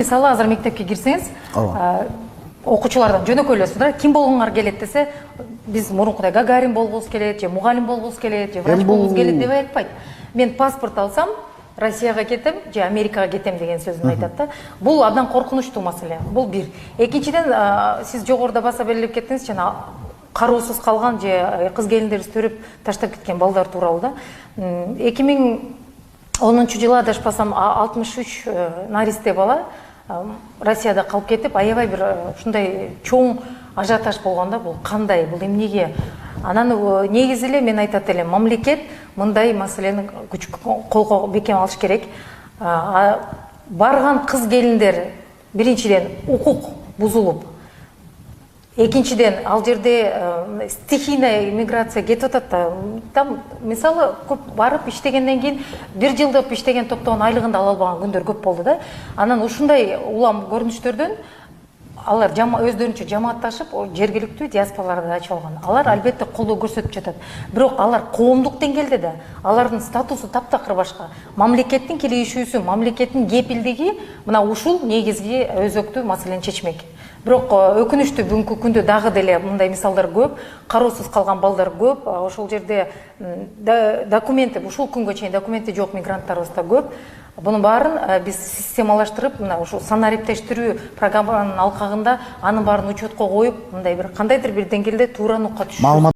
Мисалы азыр мектепке кирсеңиз, окуучулардан жөнөкөй эле сурайт, ким болгоңор келет десе, биз мурункудай Гагарин болбогубуз келет, же мугалим болбогубуз келет, же врач болбогубуз келет деп айтпайт. Мен паспорт алсам, Россияга кетем, же Америкага кетем деген сөзүн айтат да. Бул абдан коркунучтуу маселе. Бул бир. Экинчиден, сиз жогоруда баса белгилеп кеттиңиз, жана кароосуз калган же кыз келиндерибиз төрөп таштап кеткен балдар тууралуу да. 2010-жылы адашпасам 63 наристе бала Россияда калып кетип, аябай бир ушундай чоң ажиотаж болгон да. Бул кандай, бул эмнеге? Анан негизи эле мен айтат элем, мамлекет мындай маселени колго бекем алыш керек. Барган кыз келиндер биринчиден укук бузулуп, экинчиден ал жерде стихийный миграция кетип атат да. Там мисалы көп барып иштегенден кийин 1 жылдап иштеген топтогон айлыгын да ала албаган күндөр көп болду да. Анан ушундай улам көрүнүштөрдөн алар өздөрүнчө жамаатташып, жергиликтүү диаспораларды ачып алган. Алар албетте колдоо көрсөтүп жатат. Бирок алар коомдук деңгээлде да алардын статусу таптакыр башка. Мамлекеттин кийлигишүүсү, мамлекеттин кепилдиги мына ушул негизги өзөктүү маселени чечмек. Бирок өкүнүчтүү бүгүнкү күндө дагы деле мындай мисалдар көп, кароосуз калган балдар көп, ошол жерде документи, ушул күнгө чейин документи жок мигранттарыбыз да көп. Bunun баарын биз системалаштырып, мына ушул санариптештирүү программанын алкагында анын баарын учетко коюп, мындай бир кандайдыр бир деңгээлде туура нукка түшүрүп